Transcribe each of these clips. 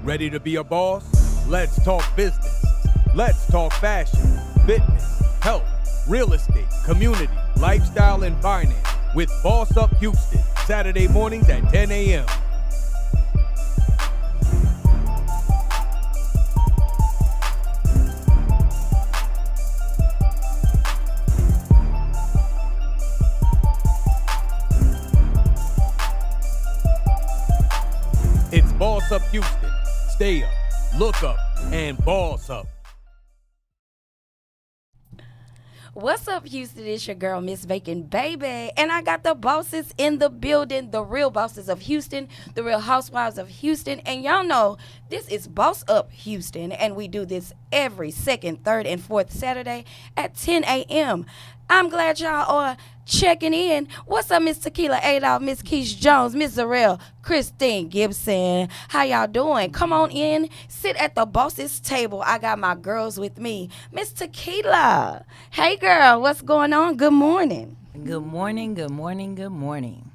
Ready to be a boss? Let's talk business. Let's talk fashion, fitness, health, real estate, community, lifestyle, and finance with Boss Up Houston, Saturday mornings at 10 a.m. It's Boss Up Houston. Stay up, look up, and boss up. What's up, Houston? It's your girl, Miss Bacon Baby. And I got the bosses in the building, the real bosses of Houston, the real housewives of Houston. And y'all know this is Boss Up Houston. And we do this every second, third, and fourth Saturday at 10 a.m. I'm glad y'all are checking in. What's up, Miss Tequila Adolph, Miss Keisha Jones, Miss Zarell, Christine Gibson? How y'all doing? Come on in. Sit at the boss's table. I got my girls with me. Miss Tequila. Hey, girl. What's going on? Good morning. Good morning, good morning, good morning.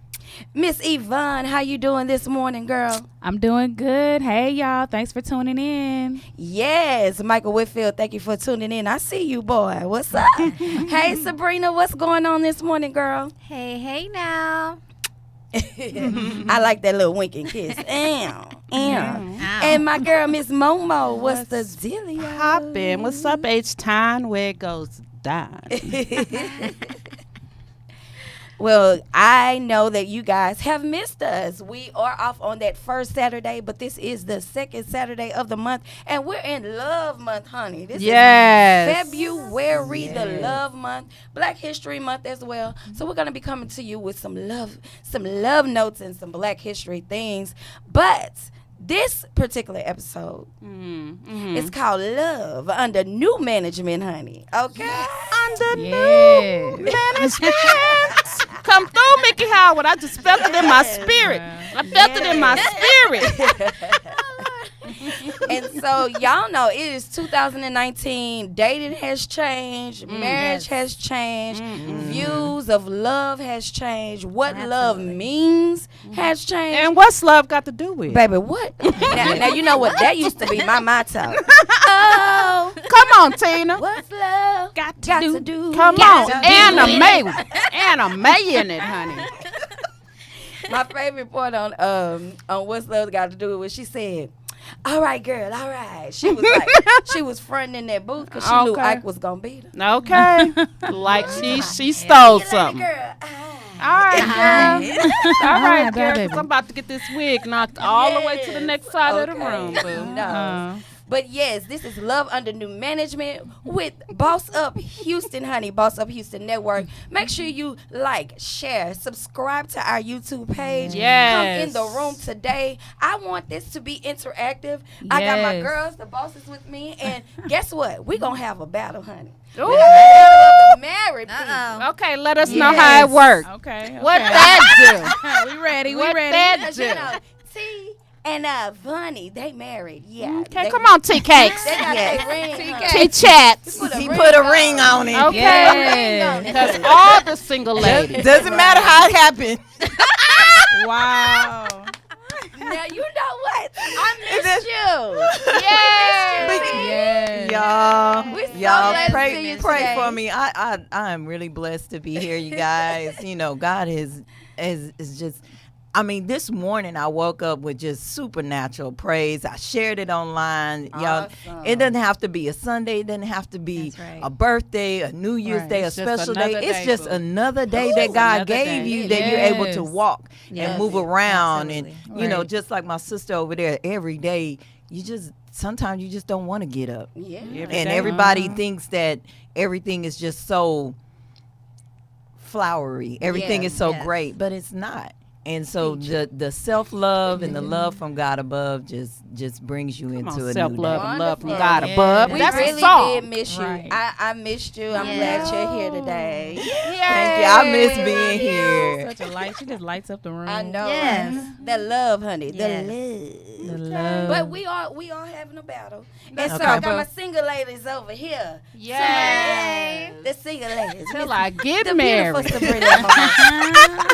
Miss Yvonne, how you doing this morning, girl? I'm doing good. Hey, y'all. Thanks for tuning in. Yes, Michael Whitfield, thank you for tuning in. I see you, boy. What's up? Hey, Sabrina, what's going on this morning, girl? Hey now. I like that little wink and kiss. Ow, ow. And my girl, Miss Momo, what's the dealio? Hoppin'. What's up, H-Time? Where it goes down. Well, I know that you guys have missed us. We are off on that first Saturday, but this is the second Saturday of the month, and we're in Love Month, honey. This is February, the Love Month, Black History Month as well. So we're gonna be coming to you with some love notes and some Black History things. But this particular episode is called Love Under New Management, honey. Okay? Under new management. Come through, Mickey Howard. I just felt it in my spirit. I felt it in my spirit. And so y'all know it is 2019. Dating has changed. Marriage has changed. Views of love has changed. What love means has changed. And what's love got to do with? Baby, what? now you know what? That used to be my motto. Oh, come on, Tina. what's love Got to do? Come Got on. to do Anime in it, honey. My favorite part on What's Love Got to Do With, she said, all right, girl, all right. She was like, she was fronting in that booth because she knew Ike was going to beat her. Okay. Like she stole something. Girl. All right, girl. All right, girl. 'Cause I'm about to get this wig knocked all the way to the next side of the room, boo. No. But yes, this is Love Under New Management with Boss Up Houston, honey. Boss Up Houston Network. Make sure you like, share, subscribe to our YouTube page. Yes. Come in the room today. I want this to be interactive. I got my girls, the bosses with me, and guess what? We're going to have a battle, honey. Ooh. We got a battle of the married people. Okay, let us know how it works. Okay. What that We ready. What We ready. that Because, do? you know, T and Vonnie, they married. Yeah. Okay, come on, T-Cakes. They got their ring, honey. T-Chats. He put a ring on it. Okay. Yes. Because all the single ladies. Doesn't matter how it happened. Wow. Now, you know what? I missed you. Yes. Y'all, We so y'all glad to see you pray today. for me. I am really blessed to be here, you guys. You know, God is just. I mean, this morning I woke up with just supernatural praise. I shared it online. Y'all, it doesn't have to be a Sunday. It doesn't have to be a birthday, a New Year's Day, a It's just special day. another It's day, just boo. another day that God Another gave day. you that you're able to Yes. walk and move around. Absolutely. And, you know, Right. just like my sister over there, every day, sometimes you just don't want to get up. Yeah. And day. everybody thinks that everything is just so flowery. Everything is so Yes. great, but it's not. And so the self-love and the love from God above just brings you into a new Self-love day. and love from Wonderful. God Yes. above. We That's really a song. did miss you. Right. I missed you. I'm Yeah. glad you're here today. Thank you. I miss being here. Such a light. She just lights up the room. I know. Yes. Right? That love, honey. Yes. The The love. love. But we are having a battle. And so Okay. I got my single ladies over here. Yay. The single ladies. Till I get the married. beautiful Sabrina Moore.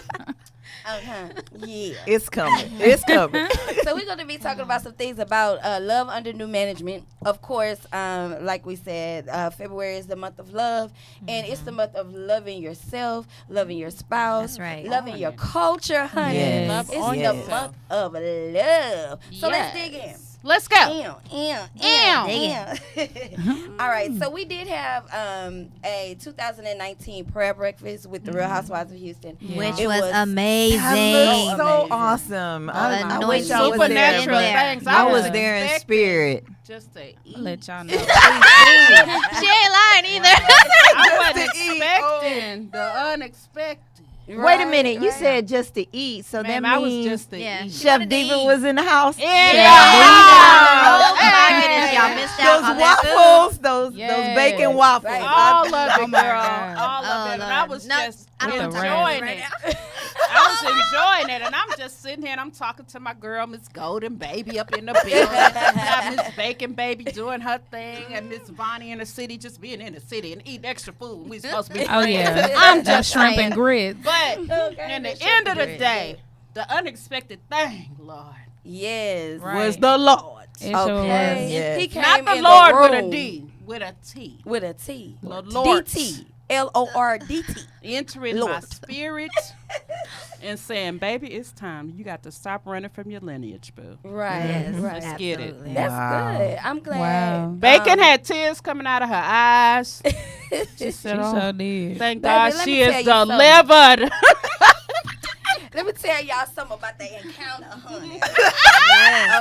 Yeah. It's coming. It's coming. So we're going to be talking about some things about love under new management. Of course, like we said, February is the month of love, and it's the month of loving yourself, loving your spouse, That's right. loving your culture, honey. Yes. Love It's on the Yes. month of love. So let's dig in. Let's go. All right, so we did have a 2019 prayer breakfast with the Real Housewives of Houston. Which It was was amazing. That looks so Amazing. awesome. I wish Anointing I was there. Supernatural in there. things. I was was there in expecting spirit. Just to eat. I'll let y'all know. She ain't lying either. I wasn't to eat. expecting the unexpected. Wait a minute. You said just to eat, so Ma'am, that I was means just to Yeah. eat. Chef wanted to Diva eat. was in the house. Yeah. Oh my goodness, y'all missed out Those on that food. waffles, those Yes. bacon waffles. Right. All of Oh it, my girl. God. All of Oh, it. And I Lord. was No, just I don't With the enjoying right it. I was enjoying it. And I'm just sitting here and I'm talking to my girl, Miss Golden Baby, up in the building. Got Miss Bacon Baby doing her thing. And Miss Bonnie in the city, just being in the city and eating extra food. We supposed to be. Oh yeah. I'm That just shrimp saying. and grits. But Okay, in the that's end of the good. day, the unexpected thing, Lord, Yes. Right. was the Lord. It sure Okay. was. Yes. He came Not the in Lord the with a room D, with a T. with a T. The Lord. DT. LORDT. Entering my Lord. spirit and saying, baby, it's time. You got to stop running from your lineage, boo. Right. Yes, Right. Let's get it. absolutely. That's Wow. good. I'm glad. Wow. Bacon had tears coming out of her eyes. She She said, sure did. thank Baby, God let she me is tell you something. delivered. Let me tell y'all something about the encounter, honey.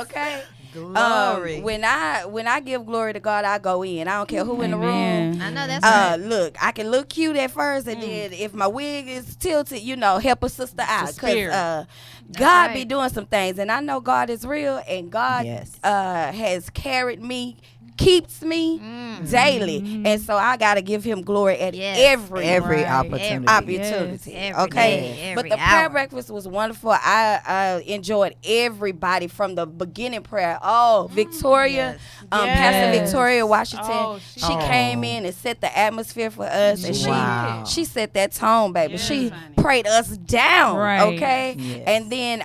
Okay. Glory. When I give glory to God, I go in. I don't care who in the room. Amen. I know that's right. Look, I can look cute at first, and then if my wig is tilted, help a sister out, spirit. cause God be right. doing some things, and I know God is real, and God Yes. has carried me, keeps me daily, and so I gotta give Him glory at Yes. every Every Right. opportunity. opportunity. Every Okay, day, but every the prayer hour. breakfast was wonderful. I enjoyed everybody from the beginning prayer. Oh, Victoria, Yes. Pastor Yes. Victoria Washington, Oh, she came in and set the atmosphere for us, and Wow. she set that tone, baby. Yes, she honey. prayed us down, Right. okay. Yes. And then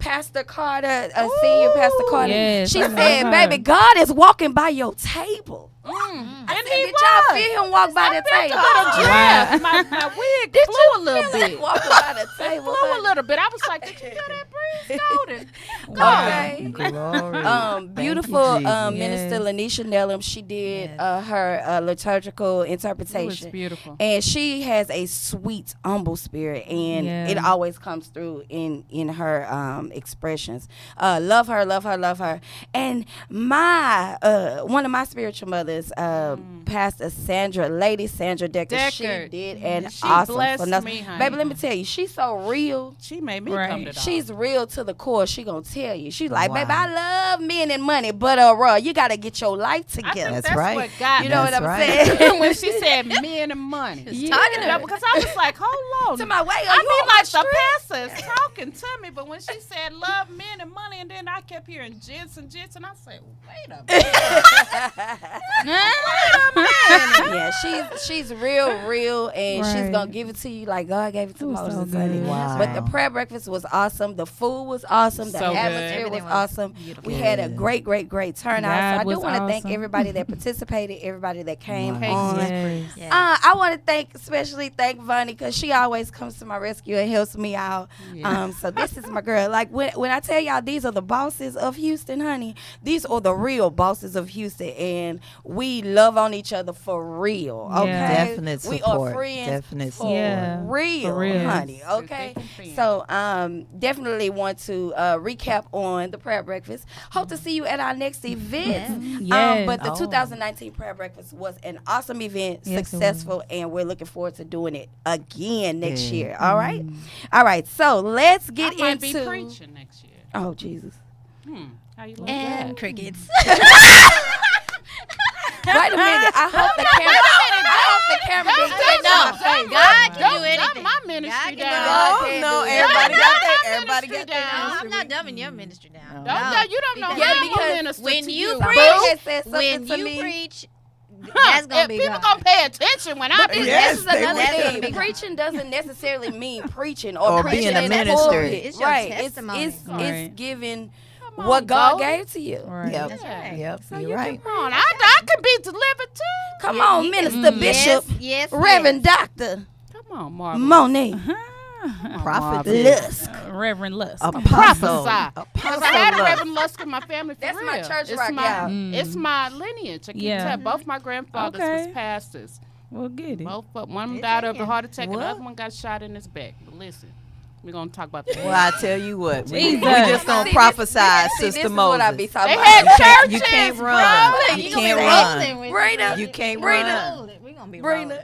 Pastor Carter, senior Pastor Carter, Yes, she I love said, her. "Baby, God is walking by your table." And I said, he did y'all was. feel Him walk by the table? Draft. My wig Did flew you a little feel Him bit. walking by the table? Flew a honey? little bit. I was like, did you feel that breeze, Golden? Okay. Glory. Beautiful Jesus. Minister Yes. Lanisha Nellum. She did Yes. her liturgical It was interpretation. beautiful. And she has a sweet, humble spirit, and Yeah. it always comes through in her expressions. Love her, love her, love her. And my one of my spiritual mothers, Pastor Lady Sandra Decker, she Deckard. did an She awesome blessed phenomenal- me, honey. Baby, let me tell you, she's so real. She made me Right. come to the She's real to the core. She gonna tell you. She's like, Wow. baby, I love men and money, but you gotta get your life I think together. That's that's right. what got You me. know what That's I'm right. saying? when she said men and money. Talking to Yeah, her. because I was like, hold on. To my way. I mean, like the pastor is talking to me, but when she said love men and money, and then I kept hearing jits and jits, and I said, wait a minute. Yeah, she's real, and she's Right. gonna give it to you like God gave it to It was so Moses. good. honey. Wow. But the prayer breakfast was awesome. The food was awesome. The So good. atmosphere was Everything was awesome. beautiful. We had a great turnout. So God I do was want to thank awesome. everybody that participated, everybody that came Wow. on. Yes. Yeah. I want to especially thank Vonnie, because she always comes to my rescue and helps me out. So this is my girl. Like when I tell y'all these are the bosses of Houston, honey, these are the real bosses of Houston, and we love on each other for real. Yeah. Okay, Definite we support. are friends Definite for Yeah. real, For real. honey. Okay, thick and thin. so definitely want to recap on the prayer breakfast. Hope to see you at our next event. Yes. But the Oh. 2019 prayer breakfast was an awesome event, Yes, it was. successful, and we're looking forward to doing it again next Good. year. All right, all right. So let's get I might be into. preaching next year. Oh Jesus! How you like And that? crickets. Wait a minute. I hope the camera didn't catch No, my face. God can Don't do anything. dumb my ministry God can down. God Oh, can no, do it. everybody got that. Don't Everybody ministry got down. that. No, I'm not dumbing your ministry down. Don't No. you don't know Because- how Yeah, I'm because a minister when to you you. preach, Boo had said something when to you me. preach, That's gonna be people God. gonna pay attention when I preach. This is they another will. That's gonna thing. be God. Preaching doesn't necessarily mean preaching Or or being preaching a in minister. pulpit. It's your right. testimony. It's Right. giving on, what God Goldie. gave to you. Right. Yep. That's right. Yep. So You're you right. Come on, I can be delivered too. Come Yeah, on, you can- Minister Bishop, Yes, Reverend Doctor, Come on, Marvelous. Monique, Prophetess. Lust. Reverend Lust. Apostle. Prophesy. Because Apostle I had a Lust. Reverend Lusk in my family for That's real. my church it's rock, my, y'all. It's my lineage. I keep Yeah. telling both my grandfathers Okay. was pastors. Well, get it. Both, but one It's died in of a you. heart attack and the What? other one got shot in his back. But listen, we're going to talk about that. Well, I tell you what, we Jesus. just gonna See, prophesy, this Sister is Moses. what I be talking They about. had churches, You can't bro. run. You You gonna can't be run. rolling with Brina, You can't Brina. run. We're gonna be Brina. rolling.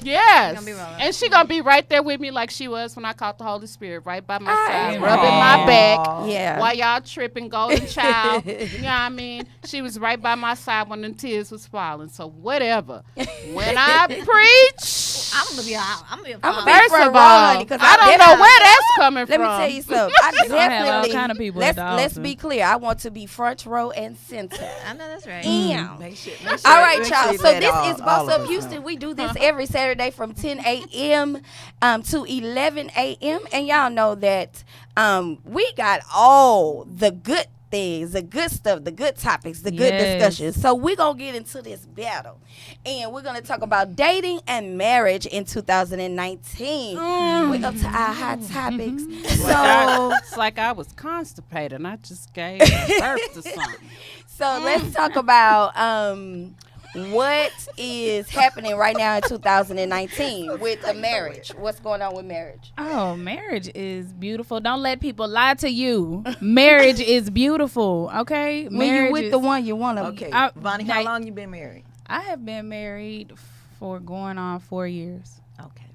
Yes. Gonna be rolling. And she going to be right there with me like she was when I caught the Holy Spirit, right by my side, am. rubbing my back. Yeah. While y'all tripping, golden child, you know what I mean? She was right by my side when the tears was falling. So whatever. When I preach, I'm gonna be. I'm gonna be. I'm gonna fine. be first of row, all, honey, 'cause I don't know definitely- where that's coming Let from. me tell you something. I gonna have all definitely kind of people let's at the let's altar. be clear. I want to be front row and center. I know that's right. Damn. Make sure All right, make y'all. sure you So let this all- is all Boss of Up us Houston. know. We do this every Saturday from 10 a.m. To 11 a.m. And y'all know that we got all the good things, the good stuff, the good topics, the good Yes. discussions. So we're going to get into this battle. And we're going to talk about dating and marriage in 2019. We're up to our hot topics. So... It's like I was constipated and I just gave birth to something. So let's talk about what is happening right now in 2019 with the marriage. What's going on with marriage? Oh, marriage is beautiful. Don't let people lie to you. Marriage is beautiful. Okay, When marriage you with is, the one you want to. Okay, I- Vonnie, how like- long you been married? I have been married for going on 4 years. Okay.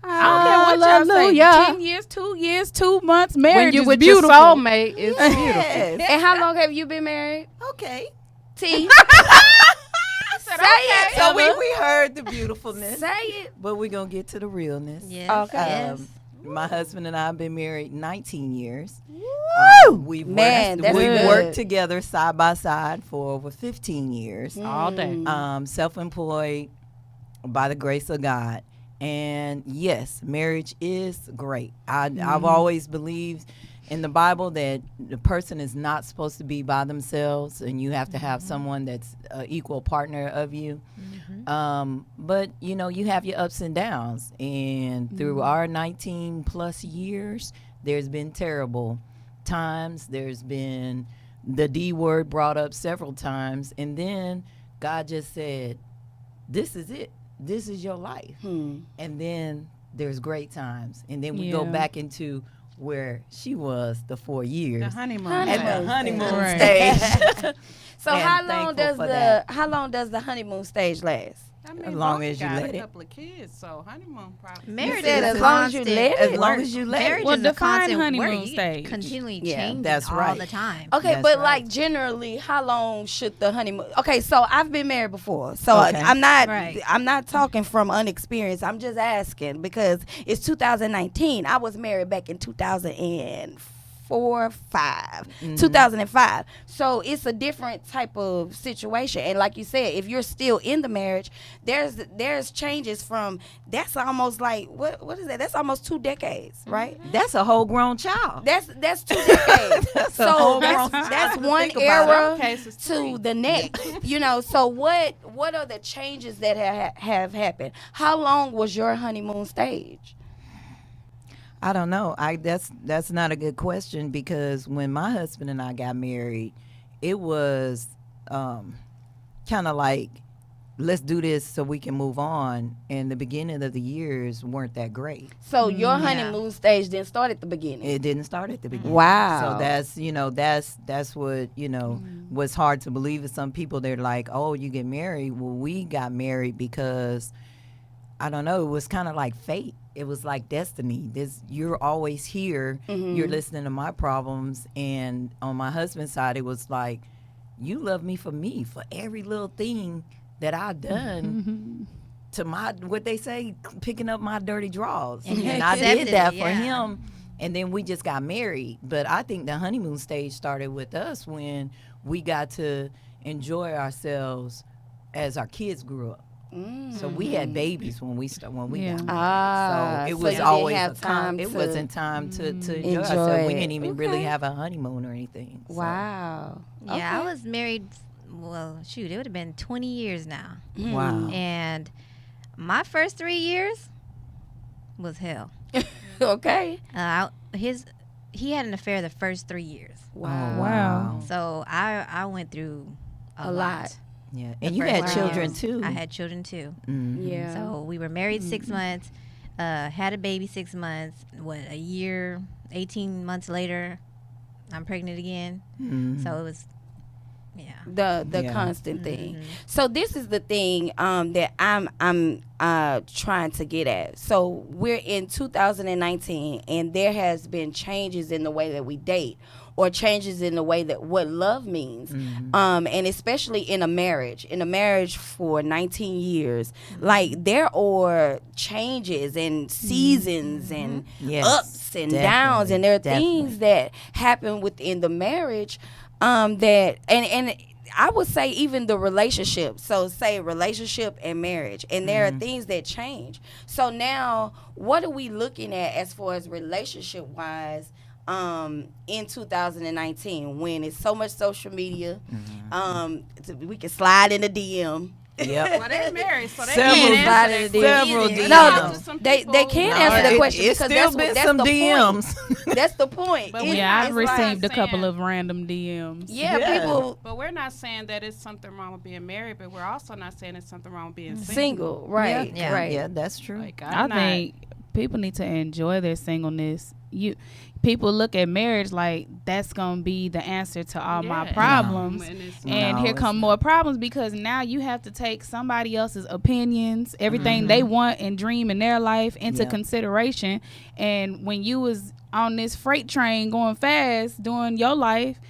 I don't care what y'all say. Hallelujah. 10 years, 2 years, 2 months. Marriage When you is with beautiful. your soulmate, it's beautiful. Yes. And how long have you been married? Okay. T. Say it. So we heard the beautifulness, Say it. but we're gonna get to the realness. Yes. Okay. Yes. My husband and I have been married 19 years. We've Man, worked, that's we've good. worked together side by side for over 15 years. All day. Self-employed by the grace of God. And yes, marriage is great. I've always believed in the Bible that the person is not supposed to be by themselves, and you have to have someone that's an equal partner of you. But you know, you have your ups and downs, and through our 19 plus years, there's been terrible times. There's been the D word brought up several times, and then God just said, "This is it. This is your life." And then there's great times, and then we go Yeah. back into where she was the 4 years The honeymoon. Honeymoon. at the honeymoon Right. stage. So And how long thankful does for the that. how long does the honeymoon stage last? I mean, As long Bonnie as you got let a it. couple of kids, so honeymoon probably. Marriage said is as long as you constant let it? As long work. as you let it. Marriage Well, is a define constant honeymoon work. You stage. continually Yeah, changing that's all right. the time. Okay, That's but right. like generally, how long should the honeymoon? Okay, so I've been married before, so Okay. I'm not Right. I'm not talking from unexperience. I'm just asking because it's 2019. I was married back in 2005. So it's a different type of situation. And like you said, if you're still in the marriage, there's changes from that's almost like what is that? That's almost 2 decades, right? That's a whole grown child. That's 2 decades. That's a So whole that's grown child to one think about. era Some cases, to three. the next. You know, so what are the changes that have happened? How long was your honeymoon stage? I don't know. That's not a good question, because when my husband and I got married, it was kind of like, let's do this so we can move on. And the beginning of the years weren't that great. So your honeymoon stage didn't start at the beginning. It didn't start at the beginning. Wow. So that's what, was hard to believe. Is some people, they're like, oh, you get married. Well, we got married because, I don't know, it was kind of like fate. It was like destiny. You're always here. You're listening to my problems. And on my husband's side, it was like, you love me for every little thing that I've done to my, what they say, picking up my dirty drawers. And you And I did accepted that it, for yeah. him. And then we just got married. But I think the honeymoon stage started with us when we got to enjoy ourselves as our kids grew up. So we had babies when we got married. Ah, So it so was you always didn't have time it to wasn't time to enjoy enjoy ourselves. We it. didn't even really Okay. have a honeymoon or anything. So. Wow. Yeah, I Okay. was married. Well, shoot, it would have been 20 years now. Wow. And my first 3 years was hell. Okay. He had an affair the first 3 years. Wow. Wow. So I went through a lot. Yeah, The and you first had 3 children years. too. I had children too. Yeah. So we were married 6 months, had a baby 6 months. A year, 18 months later, I'm pregnant again. So it was, the Yeah. constant thing. So this is the thing that I'm trying to get at. So we're in 2019, and there has been changes in the way that we date, or changes in the way that what love means, and especially in a marriage. In a marriage for 19 years, like there are changes and seasons and Yes, ups and definitely, downs, and there are definitely. things that happen within the marriage that and I would say even the relationship. So say relationship and marriage, and there are things that change. So now, what are we looking at as far as relationship wise? In 2019, when it's so much social media, we can slide in the DM. Yep. Well, they married, so they Several- can't answer that several question. DMs. No, Some they people- can't No, answer that it- question it's because still that's, been that's some the DMs. point. That's the point. But It's- Yeah, I've it's like- received a couple saying- of random DMs. Yeah, Yeah. people But we're not saying that it's something wrong with being married, but we're also not saying it's something wrong with being single. single, right? Yeah. Right. Yeah, that's true. Like, I I'm not- think people need to enjoy their singleness. People look at marriage like that's gonna be the answer to all my Yeah. problems. And it's- And No, here it's come more problems because now you have to take somebody else's opinions, everything they want and dream in their life into Yeah. consideration. And when you was on this freight train going fast doing your life,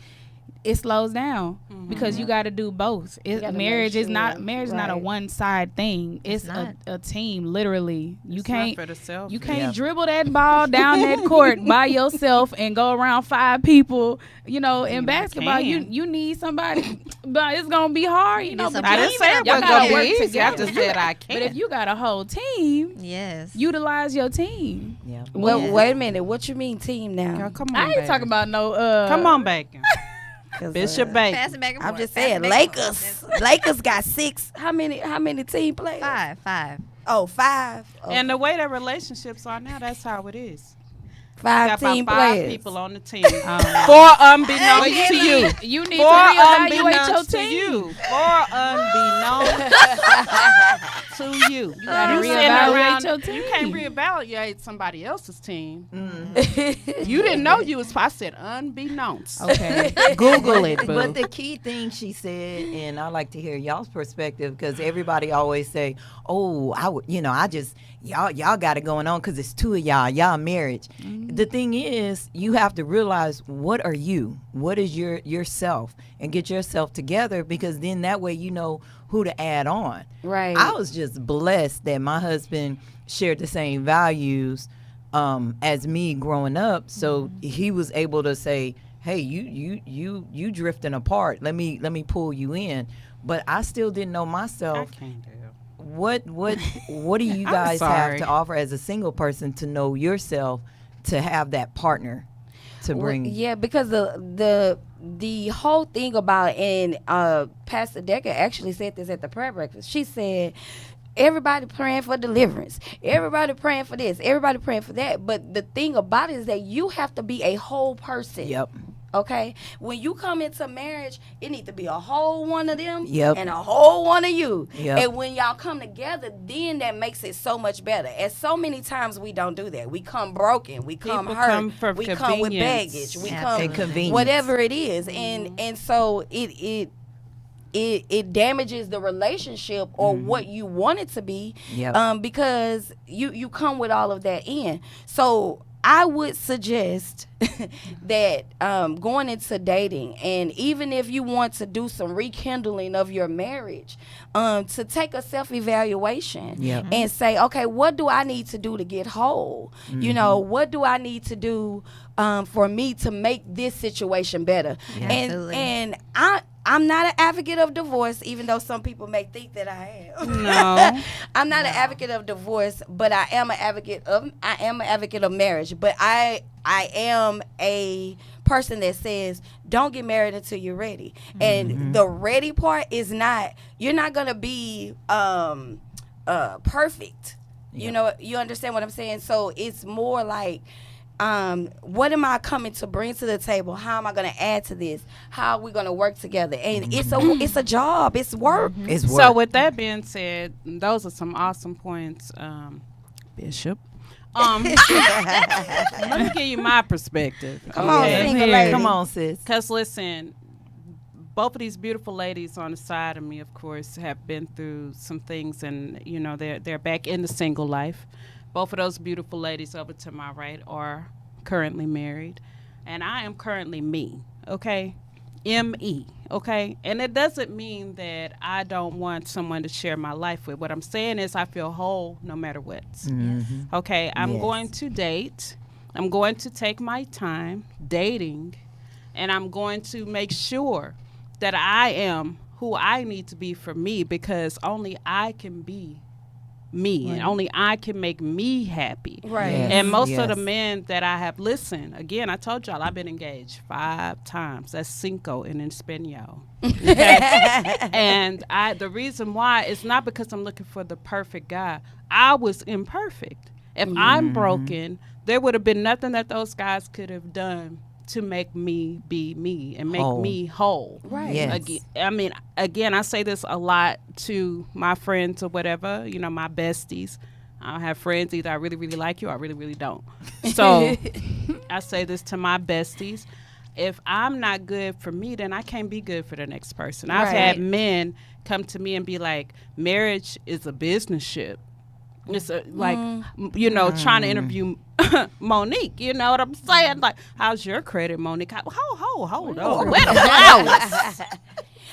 it slows down because you got to do both. gotta Marriage make is not sure, marriage is not a right. one side thing. It's not. a team, literally. You It's not can't for the selfish. you can't Yeah. dribble that ball down that court by yourself and go around 5 people. In I basketball, you can. you need somebody, but it's gonna be hard. need But some I didn't team say it y'all wasn't gotta gonna be work easy. I together. just said I But if can't. you got a whole team, Yes. utilize your team. Yeah. Well, Yeah. wait a minute. What you mean team now? Girl, come on, I ain't baby. talking about no. Come on, Bacon. 'Cause, Bishop Bacon. Pass it back and I'm forth. just Pass it saying, back and forth. Lakers. Lakers got 6. How many team players? Five. Oh, 5. Oh, And the way that relationships are now, that's how it is. 5 Got about team 5 players. people on the team. For unbeknownst to you. You need For to reevaluate your unbeknownst to team. you. For unbeknownst to you. You gotta sitting reevaluate around- your You can't team. reevaluate somebody else's team. You didn't know you was. I said unbeknownst. Okay. Google it, boo. But the key thing she said, and I like to hear y'all's perspective because everybody always say, "Oh, I just y'all got it going on because it's 2 of y'all marriage." The thing is, you have to realize what are you, what is yourself, and get yourself together because then that way you know who to add on. Right. I was just blessed that my husband shared the same values as me growing up, so he was able to say, "Hey, you drifting apart. Let me pull you in." But I still didn't know I myself. can't do it. What do you I'm guys have sorry. to offer as a single person to know yourself, to have that partner to bring? Well, yeah, because the whole thing about, and Pastor Decker actually said this at the prayer breakfast. She said, everybody praying for deliverance, everybody praying for this, everybody praying for that. But the thing about it is that you have to be a whole person. Yep. Okay, when you come into marriage, it need to be a whole one of them Yep. and a whole one of you. Yep. And when y'all come together, then that makes it so much better. And so many times we don't do that. We come broken. We come People hurt. come for we come with convenience. baggage. We Yeah, come and convenience. whatever it is. And so it damages the relationship or what you want it to be. Yep. Because you come with all of that in. So I would suggest that going into dating, and even if you want to do some rekindling of your marriage, to take a self-evaluation Yep. and say, okay, what do I need to do to get whole? You know, what do I need to do for me to make this situation better? Absolutely. And I I'm not an advocate of divorce, even though some people may think that I am. No. I'm not an advocate of divorce, but I am an advocate of marriage. But I am a person that says don't get married until you're ready. And the ready part is not, you're not gonna be perfect. You know, you understand what I'm saying? So it's more like, what am I coming to bring to the table? How am I going to add to this? How are we going to work together? And it's a job. It's work. It's work. So with that being said, those are some awesome points, Bishop. Let me give you my perspective. Come on, single lady. Come on, sis. Because listen, both of these beautiful ladies on the side of me, of course, have been through some things, and you know they're back in the single life. Both of those beautiful ladies over to my right are currently married, and I am currently me. Okay, M-E. Okay, and it doesn't mean that I don't want someone to share my life with. What I'm saying is I feel whole no matter what. Okay, I'm going to date. I'm going to take my time dating, and I'm going to make sure that I am who I need to be for me, because only I can be me, and only I can make me happy. Right. Yes. And most of the men that I have listened, again, I told y'all I've been engaged 5 times. That's cinco in Espanol. Okay? And the reason why is not because I'm looking for the perfect guy. I was imperfect. If I'm broken, there would have been nothing that those guys could have done to make me be me and make me whole. Right. Yes. Again, I say this a lot to my friends or whatever, you know, my besties. I have friends, either I really, really like you or I really, really don't. So I say this to my besties. If I'm not good for me, then I can't be good for the next person. I've had men come to me and be like, marriage is a business ship. It's you know, trying to interview Monique. You know what I'm saying? Like, how's your credit, Monique? Hold on. Where the flowers?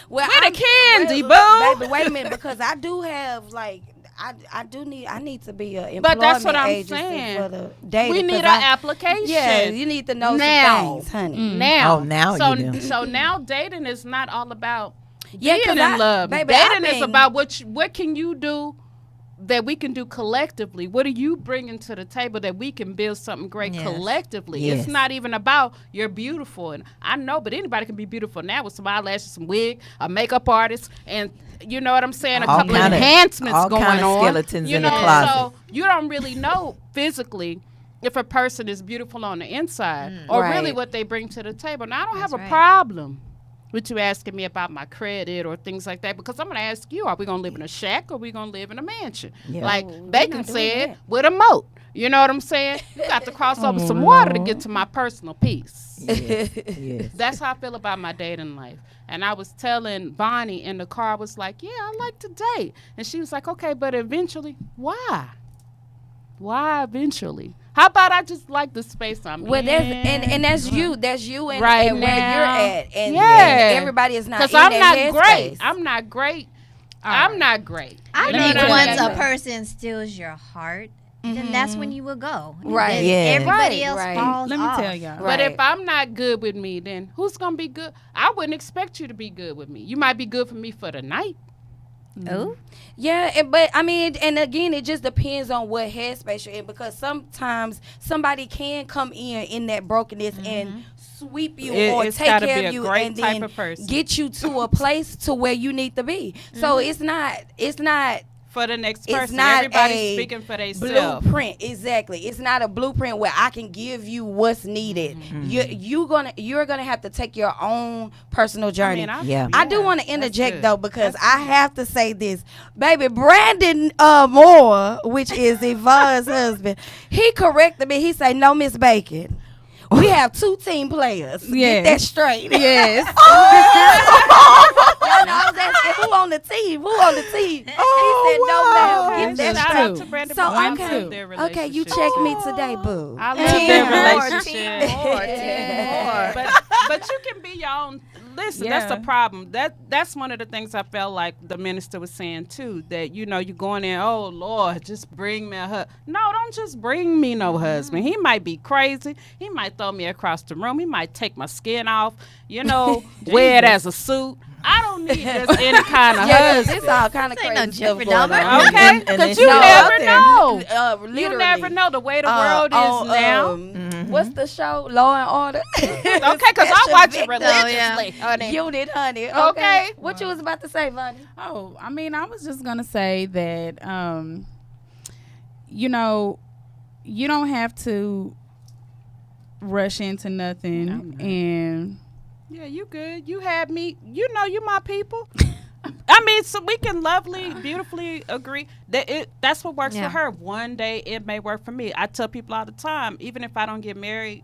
Well, Where the candy, boo? Baby, wait a minute, because I do have like I need to be an employment But that's what I'm agency saying. for the dating. We need an application. Yeah, you need to know Now. some things, honey. Now, now you do. So now dating is not all about Yeah, being 'cause in love. baby, Dating is about what can you do that we can do collectively. What are you bringing to the table that we can build something great collectively? Yes. It's not even about you're beautiful. And I know, but anybody can be beautiful now with some eyelashes, some wig, a makeup artist, and you know what I'm saying? A All couple of kinda- enhancements all going kinda on. skeletons you in the know, closet. So you don't really know physically if a person is beautiful on the inside or Right. really what they bring to the table. Now, I don't have a right. problem with you asking me about my credit or things like that, because I'm going to ask you, are we going to live in a shack or are we going to live in a mansion? Yeah. Like we're Bacon not doing said, that. with a moat. You know what I'm saying? You got to cross over some water to get to my personal peace. Yes. That's how I feel about my dating life. And I was telling Bonnie in the car, I was like, yeah, I like to date. And she was like, okay, but eventually, why? Why eventually? How about I just like the space I'm Well, in? that's you and, Right and where now. you're at, and, Yeah. and everybody is not. Because in I'm that not headspace. great. I'm not great. I'm not great. I You know think what I once mean? a person steals your heart, then that's when you will go. Right. Then Yeah. everybody Right, else right. falls Let me off. tell y'all. But Right. if I'm not good with me, then who's going to be good? I wouldn't expect you to be good with me. You might be good for me for the night. Oh, Yeah, but I mean, and again, it just depends on what headspace you're in, because sometimes somebody can come in that brokenness and sweep you or It's take gotta care be of a you great and type then of person. get you to a place to where you need to be. So it's not For the next It's person. not Everybody's a speaking for themselves. blueprint. Exactly. It's not a blueprint where I can give you what's needed. You're gonna have to take your own personal journey. Yeah. I do want to that's interject good. though, because I have to say this, baby. Brandon Moore, which is Yvonne's husband, he corrected me. He said, "No, Miss Bacon, we have 2 team players. Get Yes. that straight." Yes. Y'all know, I was asking who on the team. Who on the team? He said, "No, ma'am. Get that Shout straight." out to Brandon So, Moore. I okay. love their Okay, you relationship. check me today, boo. I love Team their Moore, relationship. team Moore, team Moore. But you can be your own. Listen, Yeah. that's the problem. That's one of the things I felt like the minister was saying too. That you going in, oh Lord, just bring me a husband. No, don't just bring me no husband. He might be crazy. He might throw me across the room. He might take my skin off. Wear it as a suit. I don't need just any kind of Yeah, husband. this all kind of This ain't crazy no stuff Jeffrey going Dahmer. on. Okay, And because it's you all never out there. know. You Literally. never know the way the world is now. What's the show? Law and Order. Okay, because I watch it religiously, honey. Unit, honey. Okay. Okay. What you was about to say, Vonnie? Oh, I mean, I was just gonna say that, you know, you don't have to rush into nothing, and Yeah, you good. You had me. You know, you my people. I mean, so we can lovely, beautifully agree that that's what works Yeah. for her. One day it may work for me. I tell people all the time, even if I don't get married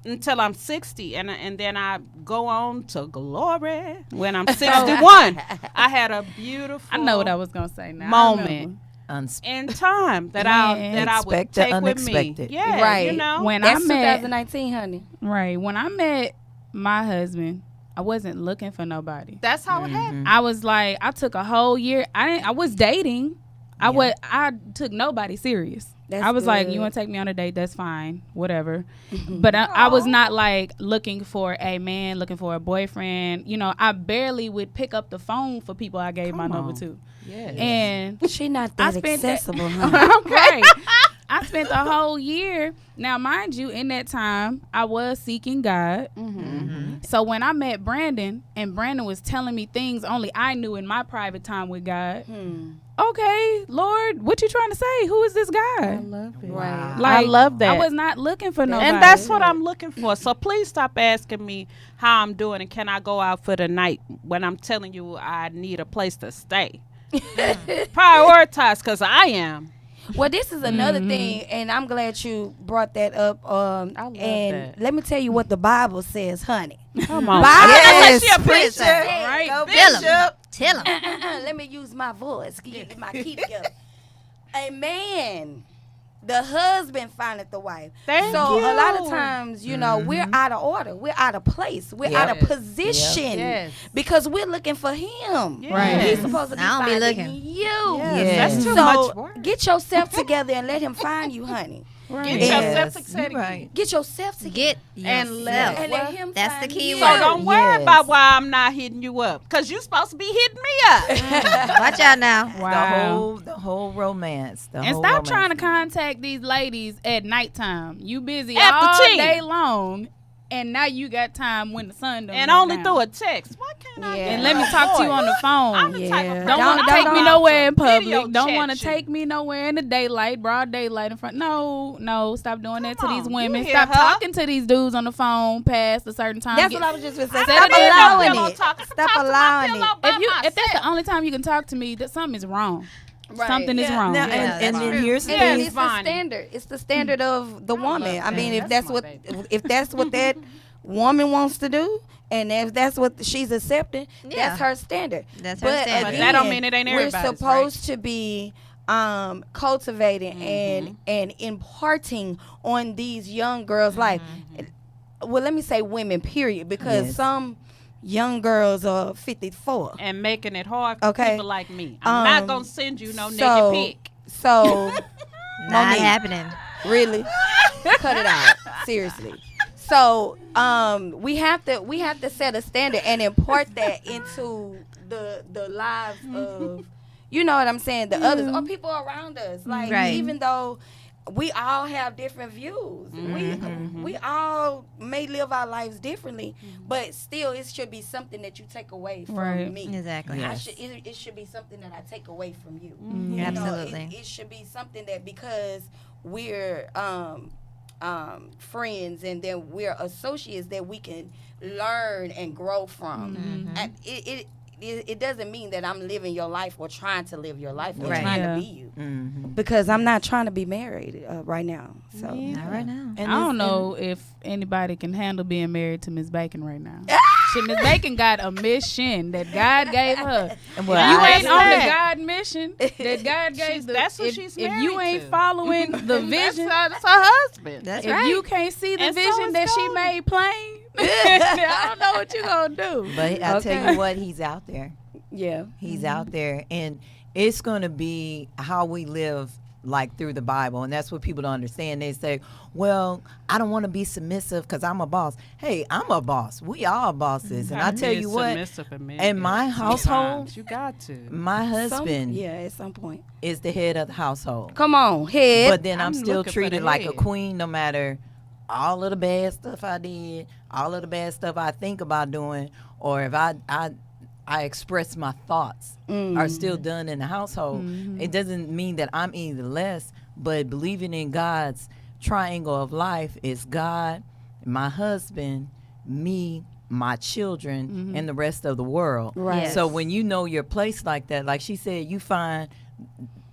until I'm 60, and then I go on to glory when I'm 61. I had a beautiful. I know what I was gonna say now. I moment remember. in time that I would Expect the take with me. unexpected. Yeah, Right. you know. When That's I met 2019, honey. when I met my husband, I wasn't looking for nobody. That's how it happened. I was like, I took a whole year. I was dating. I took nobody serious. That's I was like, good. you want to take me on a date? That's fine, whatever. But I was not like looking for a man, looking for a boyfriend. You know, I barely would pick up the phone for people I gave my number to. Yes. And She not I that spent that- accessible, honey. right. I spent the whole year. Now, mind you, in that time, I was seeking God. So when I met Brandon, and Brandon was telling me things only I knew in my private time with God. Okay, Lord, what you trying to say? Who is this guy? love it. Right. I love that. I was not looking for nobody. And that's what I'm looking for. So please stop asking me how I'm doing and can I go out for the night when I'm telling you I need a place to stay. Prioritize, because I am. Well, this is another thing, and I'm glad you brought that up. love and that. let me tell you what the Bible says, honey. Come on. Yes, She a preacher. Right. Go Tell 'em. Bishop. Tell him. Let me use my voice. Get my key together. A man, the husband findeth the wife. Thank so you. a lot of times, you know, we're out of order. We're out of place. We're out of Yes. position Yes. because we're looking for him. Right. He's supposed to be I don't be finding looking. you. Yes. That's too so much work. get yourself together and let him find you, honey. Get Yes, yourself excited. you're right. Get yourself together. Get And yourself. let- And let him That's the find key you. So word. don't worry Yes. about why I'm not hitting you up, because you're supposed to be hitting me up. Watch out now. Wow. The whole romance. The And whole stop romance. trying to contact these ladies at nighttime. You busy After all 10. day long, and now you got time when the sun don't And go only down. through a text. Why can't I? Yeah. get And let me my talk to you voice? on the phone. I'm the type Yeah. of Don't Don't- want to don't- take me don't- nowhere in Video public. Don't chat want to you. take me nowhere in the daylight, broad daylight in front. No, stop doing that to Come these on, women. you hear Stop her? talking to these dudes on the phone past a certain time. That's Get- what I was just going to say. Set Stop it in. allowing Pillow it. talk. Stop Talk to my allowing pillow it. by if that's the myself. only time you can talk to me, that something is wrong. Right. Something is Yeah, wrong. now, Yeah, and that's then true. here's the And thing. it's the Bonnie. standard. It's the standard of the woman. I mean, if That's that's my what baby. if that's what that woman wants to do, and if that's what she's accepting, Yeah. that's her standard. That's her But standard. But again, that don't mean it ain't we're everybody's, supposed to be cultivating Mm-hmm. and imparting on these young girls' life. Well, let me say women, period, because Yes. some young girls are 54. And making it hard for Okay. people like me. I'm not going to send you no naked pic. So Not Monique. happening. really, cut it out. Seriously. So we have to set a standard and impart that into the lives of, you know what I'm saying, the others or people around us. Like Right. even though we all have different views, we all may live our lives differently, but still it should be something that you take away from Right. me. Exactly. Yes. It should be something that I take away from you. Mm-hmm. You know, Absolutely. it should be something that because we're friends and then we're associates that we can learn and grow from. Mm-hmm. And it doesn't mean that I'm living your life or trying to live your life or Right. trying Yeah. to be you. Mhm. Because I'm not trying to be married right now. So Not right now. And I don't this- know if anybody can handle being married to Miss Bacon right now. Shit, Miss Bacon got a mission that God gave her. and You well, I ain't on the understand. God mission that God gave. She's- that's what if, she's if married you ain't to. following the vision, That's her husband. That's if right. you can't see the And so vision is that she God. made plain, I don't know what you gonna do. But I Okay. tell you what, he's out there. yeah. He's out there, and it's going to be how we live like through the Bible, and that's what people don't understand. They say, well, I don't want to be submissive because I'm a boss. Hey, I'm a boss. We all bosses. And I tell you what, in my household, you got to. my husband at some point is the head of the household. come on head. But then I'm I'm still looking for treated the like a head. queen no matter all of the bad stuff I did, all of the bad stuff I think about doing, or if I express my thoughts are still done in the household. It doesn't mean that I'm any less, but believing in God's triangle of life is God, my husband, me, my children, and the rest of the world. Right. Yes. So when you know your place like that, like she said, you find,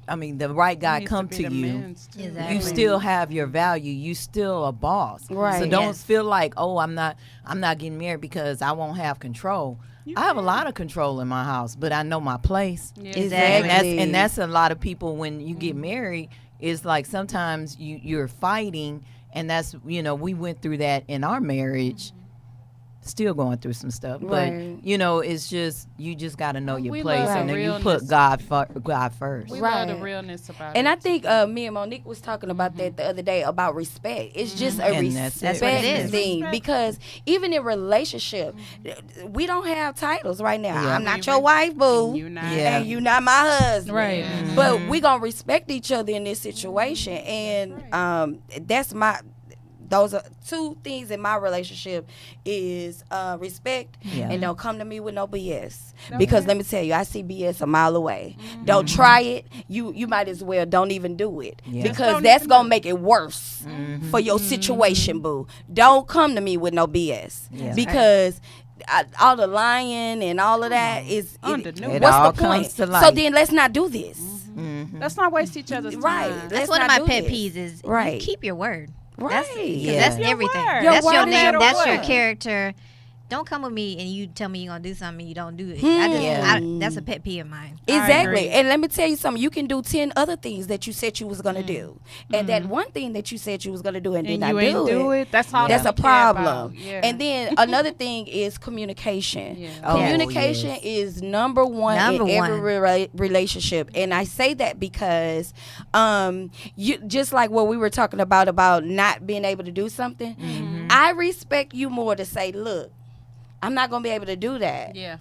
I mean, the right guy Needs come be to the you. men's, too. Exactly. You still have your value. You still a boss. Right. So don't Yes. feel like, oh, I'm not getting married because I won't have control. I have a lot of control in my house, but I know my place. Exactly. And that's a lot of people when you get married. Is like sometimes you're fighting, and that's, we went through that in our marriage. Still going through some stuff, Right. but it's just you just got to know your We place, love and the then you realness. put God first. We Right. love the realness about And it. I think me and Monique was talking about that the other day about respect. It's just a And that's respect what it is. thing, because even in relationship, we don't have titles right now. Yeah. I'm not your wife, boo, You not. Yeah. and you not my husband. Right. But we gonna respect each other in this situation, and those are two things in my relationship is respect, Yeah. and don't come to me with no BS. Because let me tell you, I see BS a mile away. Don't try it. You might as well don't even do it, Yeah. because Don't that's even gonna do it. make it worse for your situation, boo. Don't come to me with no BS, Yeah. because all the lying and all of that is Underneath. It what's all the point? comes to So light. then let's not do this. Let's not waste each other's time. Right. That's Let's one of not my do pet this. peeves is Right. you keep your word. Right. That's, 'cause Yeah. that's Your everything. word. Your That's your word is name. your That's your word. character. Don't come with me and you tell me you're going to do something and you don't do it. Yeah. That's a pet peeve of mine. Exactly. agree. And let me tell you something. You can do 10 other things that you said you was going to do. And that one thing that you said you was going to do and did And not you ain't do it. That's all That's that a we care about. problem. Yeah. And then another thing is communication. Yeah. Oh, Communication yes. is number one Number in every one. relationship. And I say that because you just like what we were talking about not being able to do something. I respect you more to say, look, I'm not going to be able to do that. Yeah.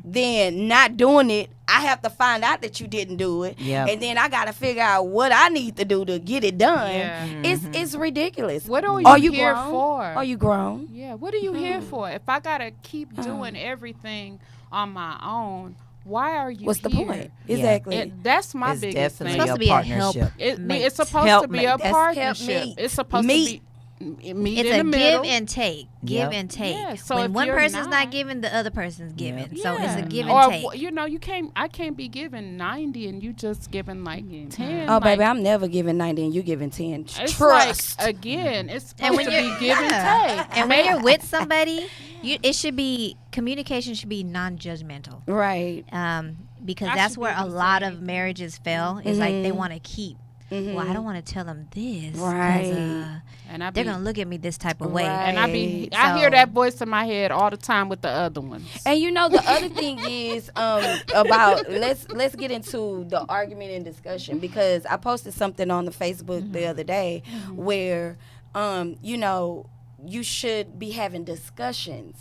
Then not doing it, I have to find out that you didn't do it. Yep. And then I got to figure out what I need to do to get it done. Yeah. It's ridiculous. What are Are you you here grown? for? Are you grown? Yeah. What are you here for? If I gotta keep doing everything on my own, why are you What's the here? point? Exactly. That's my It's biggest definitely thing. It's supposed a to be a help. partnership. It's supposed Help to be mate. a That's partnership. helpmate. It's supposed Meet. to be meet It's in a the middle. give and take. Give Yep. and take. Yeah, so when if one you're person's not not- giving, the other person's giving. Yeah. So it's a give or and take. I can't be giving 90 and you just giving like 10. Oh, baby, like, I'm never giving 90 and you giving 10. it's Trust. like, again, it's And supposed when to you're be give and take. and when you're with somebody, it should be communication should be non-judgmental. Right. Because I that's should be where able a to say lot of anything. marriages fail. Is like they want to keep. Well, I don't want to tell them this. 'cause, Right. And I they're be, gonna look at me this type of way. Right. and I hear So- that voice in my head all the time with the other ones. And you know the other thing is about let's get into the argument and discussion, because I posted something on the Facebook the other day where you should be having discussions.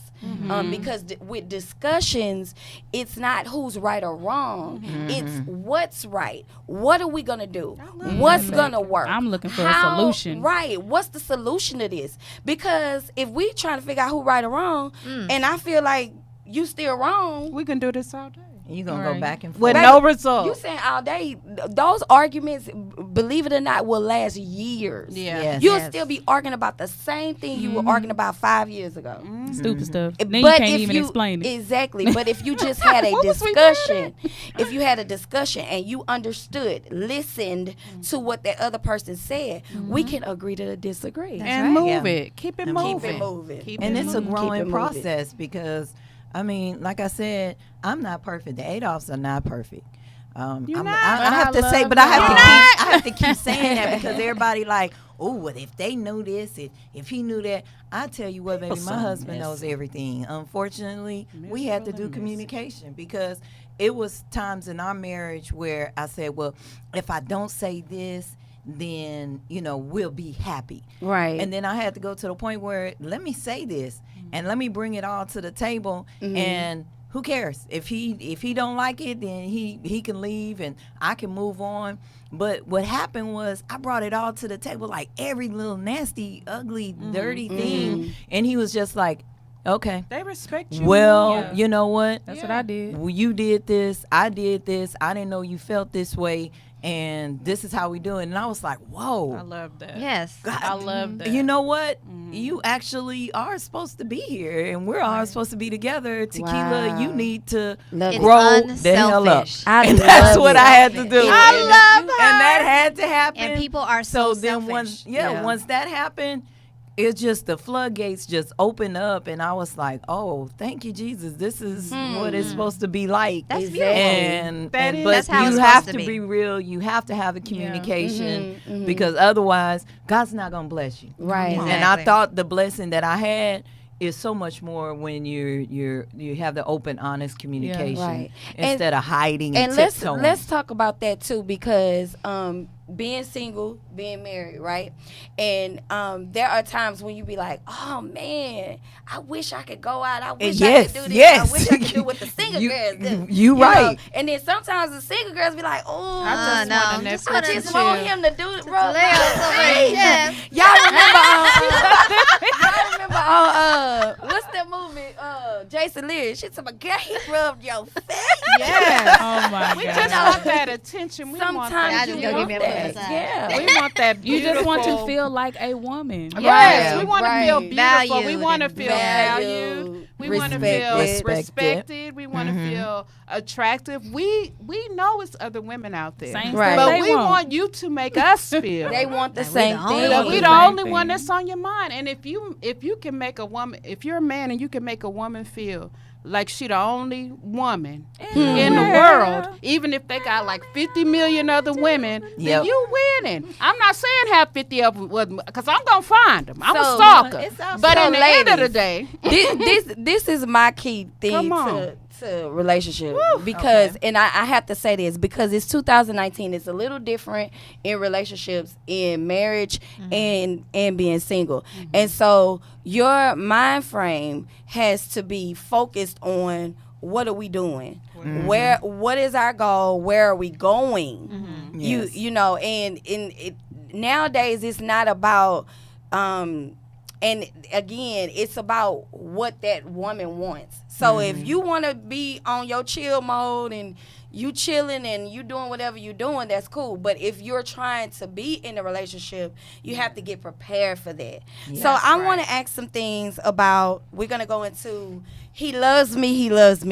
Because with discussions, it's not who's right or wrong. It's what's right. What are we going to do? What's going to work? I'm looking for a solution. Right. What's the solution to this? Because if we trying to figure out who right or wrong, and I feel like you still wrong, We can do this all day. You're going to go Right. back and forth. With Baby, no result. you saying all day, those arguments, believe it or not, will last years. Yeah. Yes. You'll Yes. still be arguing about the same thing you were arguing about 5 years ago. Stupid stuff. But Then you can't if even explain it. Exactly. But if you just had a What was we doing? discussion, if you had a discussion and you understood, listened to what that other person said, we can agree to disagree. and right. move Yeah. it. Keep it And moving. keep it moving. Keep And it it's a moving. growing moving. process because, I mean, like I said, I'm not perfect. The Adolphs are not perfect. You're I not. have to But I say, love but I have you. to You're keep, I have to keep saying that because everybody like, oh, well, if they knew this, if he knew that, I tell you what, baby, my husband knows everything. Unfortunately, we had to do communication because it was times in our marriage where I said, well, if I don't say this, then we'll be happy, Right. and then I had to go to the point where let me say this and let me bring it all to the table, and who cares if he don't like it, then he can leave and I can move on. But what happened was I brought it all to the table, like every little nasty, ugly, dirty thing, and he was just like, okay, They respect you. well, more. you know what, That's what I did. well, you did this, I did this, I didn't know you felt this way, and this is how we do it. And I was like, whoa, I love that. Yes. God, I love that. you know what? You actually are supposed to be here, and we're all supposed to be together. Tequila, Wow. you need to Love it. grow It's the hell up. unselfish. I And that's love what it. I had to do. I And- love and that had to happen. And people are so then selfish. once that happened, it's just the floodgates just opened up, and I was like, oh, thank you, Jesus. This is what it's supposed to be like. That's Exactly. beautiful. And, That and is- but That's how you it's have supposed to to be be. real. You have to have a communication because otherwise, God's not gonna bless you. Right. Exactly. And I thought the blessing that I had is so much more when you have the open, honest communication Right. instead of hiding and, And tiptoeing. let's talk about that too, because being single, being married, right? And there are times when you be like, oh man, I wish I could go out. I wish I yes, could do this. yes. I wish I could do what the single You- girls do. you know? right. And then sometimes the single girls be like, oh, I just no, want to just I wanna just want him to do it, bro. lay on somebody's chest. Y'all remember what's that movie? Jason Lear. She said, girl, he rubbed your face. Yes. Oh my We God. just want that attention. We want Sometimes that. I you just go want give me a that. massage. Yeah. We want that. You just want to beautiful- feel like a woman. Yes, Right, we want to right. feel beautiful. We Valued want to and feel valued, valued. We want to feel respected. respected. We want to feel attractive. We know it's other women out there. Same Right. stuff But they we want. want you to make us feel. They want the Like, we same the only thing. But we the Same only thing. one that's on your mind. And if you can make a woman, if you're a man and you can make a woman feel like she the only woman in the world, even if they got like 50 million other women, then Yep. you winning. I'm not saying have 50 of them because I'm gonna find them. I'm a So, stalker. it's all- But so in the end of the ladies, day, this is my key thing Come on. to relationship because and I have to say this because it's 2019. It's a little different in relationships, in marriage and being single. And so your mind frame has to be focused on what are we doing? What is our goal? Where are we going? Yes. You know, and nowadays it's not about and again, it's about what that woman wants. So if you want to be on your chill mode and you chilling and you doing whatever you doing, that's cool. But if you're trying to be in a relationship, you have to get prepared for that. So I want to ask some things about, we're going to go into he loves me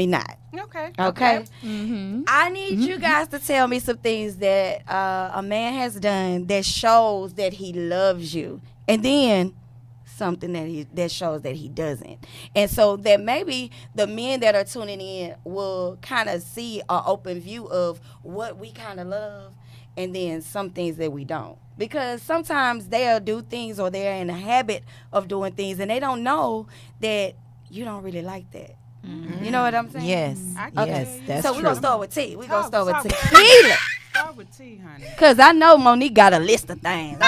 not. okay. Okay. I need you guys to tell me some things that a man has done that shows that he loves you, and then something that shows that he doesn't. And so that maybe the men that are tuning in will kind of see an open view of what we kind of love, and then some things that we don't. Because sometimes they'll do things or they're in a habit of doing things and they don't know that you don't really like that. You know what I'm saying? Yes, Okay. yes, that's so true. we're going to start with T. We're going to start with Start with tequila. Start with tea, honey. Because I know Monique got a list of things.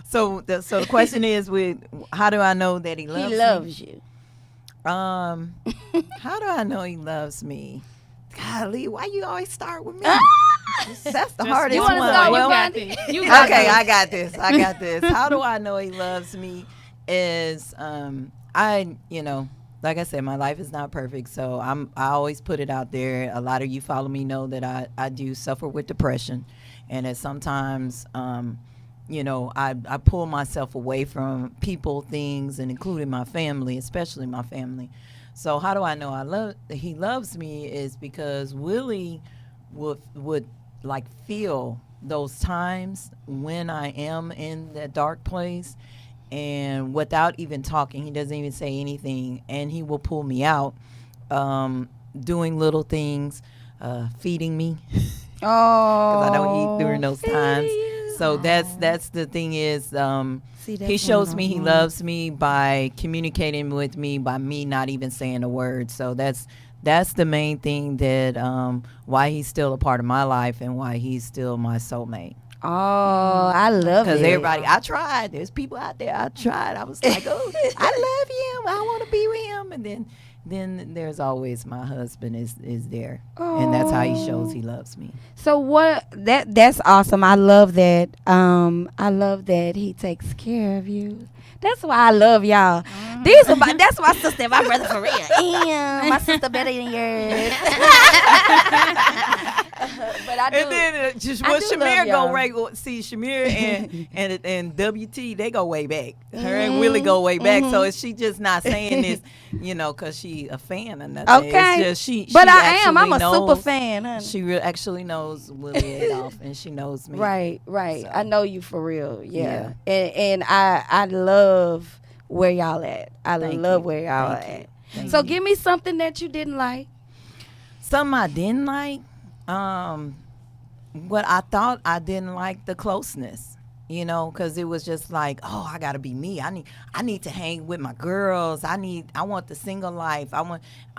So the question is, with how do I know that he loves He loves you. me? How do I know he loves me? Golly, why you always start with me? That's the hardest You one. want to start with Well, Rodney? You got okay, this. I got this. I got this. How do I know he loves me? Is like I said, my life is not perfect, so I always put it out there. A lot of you follow me know that I do suffer with depression, and that sometimes I pull myself away from people, things, and including my family, especially my family. So how do I know he loves me is because Willie would like feel those times when I am in that dark place, and without even talking, he doesn't even say anything, and he will pull me out, doing little things. feeding me. Oh, Because I don't eat during those times. you. So that's the thing is, See, that's he one shows of me those he ones. loves me by communicating with me by me not even saying a word. So that's the main thing that why he's still a part of my life and why he's still my soulmate. Oh, I love it. Because everybody, I tried. There's people out there. I tried. I was like, oh, I love him. I want to be with him. And then there's always my husband is there, and that's how he shows he loves me. So that's awesome. I love that. I love that he takes care of you. That's why I love y'all. That's my sister and my brother for real. Damn, my sister better than yours. But I do. And then just I what do Shamir love y'all. go right. See Shamir and WT, they go way back. Her and Willie go way back. So is she just not saying this, because she a fan or nothing? Okay. It's just she. But she I am. I'm actually a super knows- fan, honey. She actually knows Willie Adolph, and she knows me. Right. So. I know you for real. Yeah. And I love where y'all at. I Thank love you. where y'all Thank you. at. Thank So you. give me something that you didn't like. Something I didn't like. What I thought I didn't like the closeness, because it was just like, oh, I gotta be me. I need to hang with my girls. I want the single life. I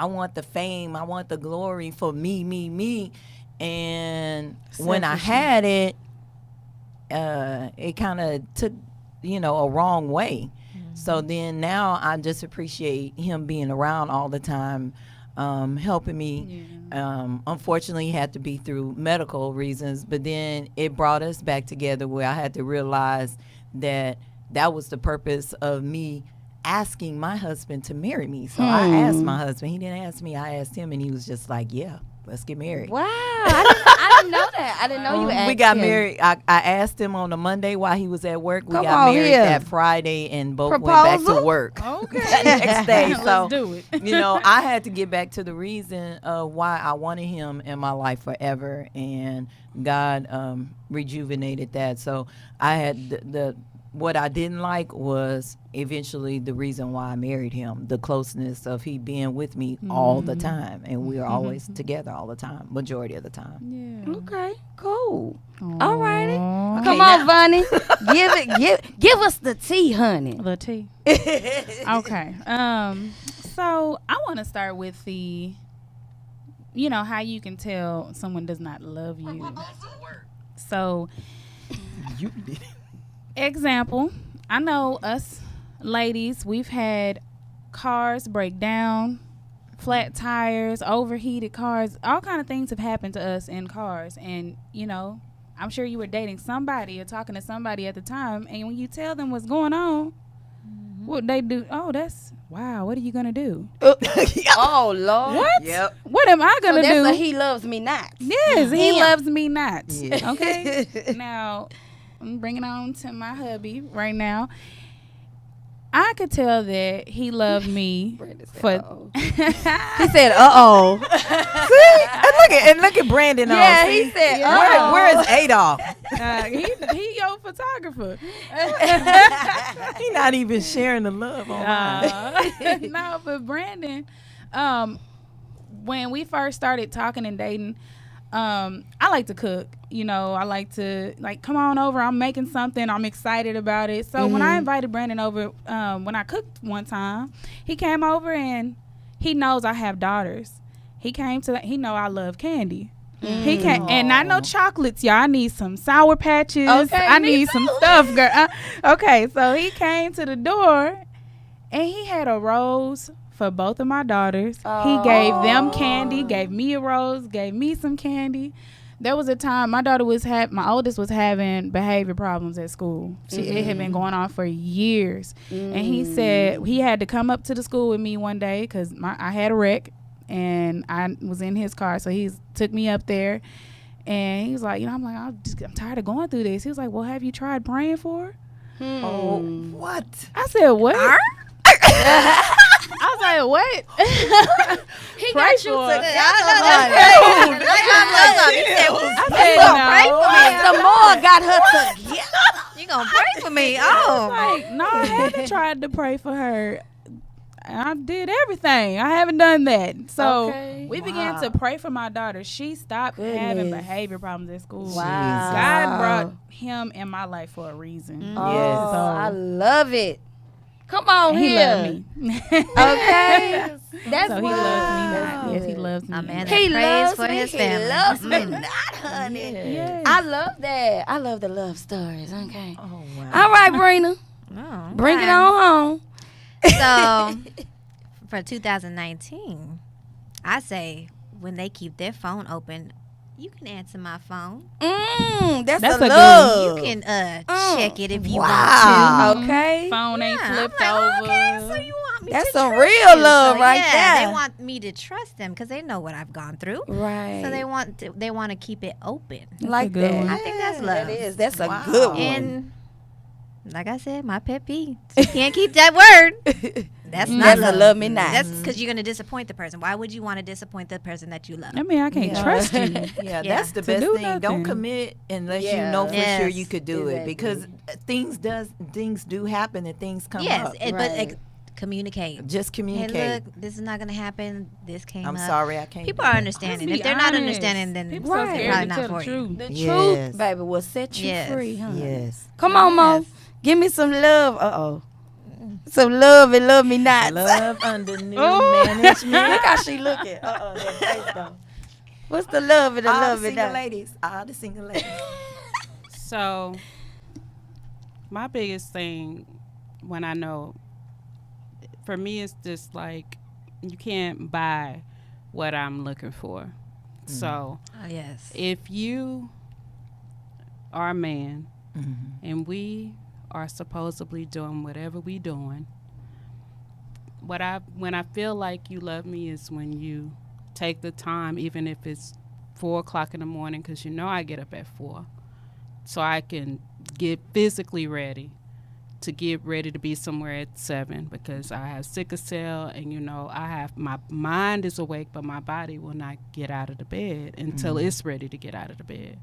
want the fame. I want the glory for me. And when I had it, it kind of took, a wrong way. So then now I just appreciate him being around all the time, helping me. Unfortunately, he had to be through medical reasons, but then it brought us back together where I had to realize that was the purpose of me asking my husband to marry me. So I asked my husband. He didn't ask me. I asked him, and he was just like, yeah, let's get married. Wow. I didn't know that. I didn't know you asked We got him. married. I asked him on a Monday while he was at work. We Come got on married here. that Friday and both went back to Proposal? work. Okay. That next day. So Let's do it. I had to get back to the reason of why I wanted him in my life forever, and God rejuvenated that. So I had the what I didn't like was eventually the reason why I married him, the closeness of he being with me all the time, and we were always together all the time, majority of the time. Yeah. Okay, cool. All righty. Aw. Come on, Bunny. give us the tea, honey. The tea. Okay. So I want to start with the, how you can tell someone does not love you. So, You did. example, I know us ladies, we've had cars break down, flat tires, overheated cars, all kind of things have happened to us in cars. And, I'm sure you were dating somebody or talking to somebody at the time, and when you tell them what's going on, what they do, what are you going to do? Oh, Lord. What? Yep. What am I So going to that's do? a he loves me not. Yes, he Him. loves me not. Yeah. Okay. Now, I'm bringing on to my hubby right now. I could tell that he loved me Brandon said, for. uh-oh. He said, uh-oh. And look at Brandon. Yeah, see? he said, Where, uh-oh. where is Adolph? He your photographer. He not even sharing the love online. No, but Brandon, when we first started talking and dating, I like to cook. I like to come on over. I'm making something. I'm excited about it. So when I invited Brandon over, when I cooked one time, he came over and he knows I have daughters. He came to he know I love candy. He came and not no chocolates, y'all. I need some Sour Patches. Okay, I me need some stuff, girl. Okay, so he came to the door and he had a rose for both of my daughters. He gave them candy, gave me a rose, gave me some candy. There was a time my daughter my oldest was having behavior problems at school. It had been going on for years. And he said he had to come up to the school with me one day because I had a wreck and I was in his car. So he took me up there and he was like, I'm like, I'm tired of going through this. He was like, well, have you tried praying for her? Oh, what? I said, what? I was like, what? He Pray got you for to it. I said, no. Some more got her together. You gonna pray for me? I Oh, was like, no, I haven't tried to pray for her. I did everything. I haven't done that. So Okay. we began to pray for my daughter. She stopped having Goodness. behavior problems at school. Wow. God brought him in my life for a reason. Oh, Yes. I love it. Come on He here. loved me. Okay. That's So he wow. loves me. Yes, he loves me. A man He that prays loves for me. his He family. loves me not, honey. Yes. I love that. I love the love stories. Okay. Oh, wow. All right, Brina. Oh, Bring it okay. on home. So, for 2019, I say when they keep their phone open, you can answer my phone. That's a a good love. You can check it if you Wow. Okay. Phone ain't want to. flipped I'm like, over. okay, so you want me That's to some trust real you. love So, right yeah, there. They want me to trust them because they know what I've gone through. Right. So they want to keep it open. like good that. one. I think that's love. That is. That's a Wow. good one. And like I said, my pet peeve. You can't keep that word. That's not That's a love. love me not. That's because you're going to disappoint the person. Why would you want to disappoint the person that you love? I mean, I can't Yeah. trust you. Yeah, Yeah. that's the To best do thing. nothing. Don't commit unless Yeah. you know for sure Yes. you could do it, because things do happen and things come Yes, up. but Right. communicate. Just Hey, communicate. look, this is not going to happen. This came I'm up. sorry, I can't. People do are that. understanding. Be If they're not honest. understanding, then People so Right. they're scared probably to not tell for the you. truth. The Yes. truth, baby, will set you Yes. free, huh? Yes. Come on, Mo. Yes. Give me some love. Some love and love me not. Love under new Ooh. management. Look how she looking. That face though. What's the love and the All love the and single that? ladies. All the single ladies. So, my biggest thing when I know, for me, it's just like you can't buy what I'm looking for. So, Oh, yes. if you are a man Mhm. and we are supposedly doing whatever we doing, when I feel like you love me is when you take the time, even if it's 4:00 in the morning, because you know I get up at 4, so I can get physically ready to get ready to be somewhere at 7, because I have sickle cell, and I have, my mind is awake, but my body will not get out of the bed until it's ready to get out of the bed.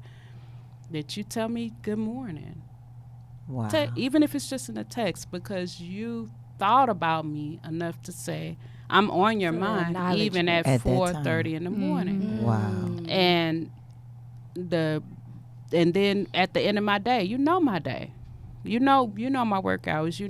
That you tell me good morning. Wow. Even if it's just in a text, because you thought about me enough to say I'm on your To mind, acknowledge even me. at At that 4:30 in the morning. Wow. And then at the end of my day, my day, my work hours,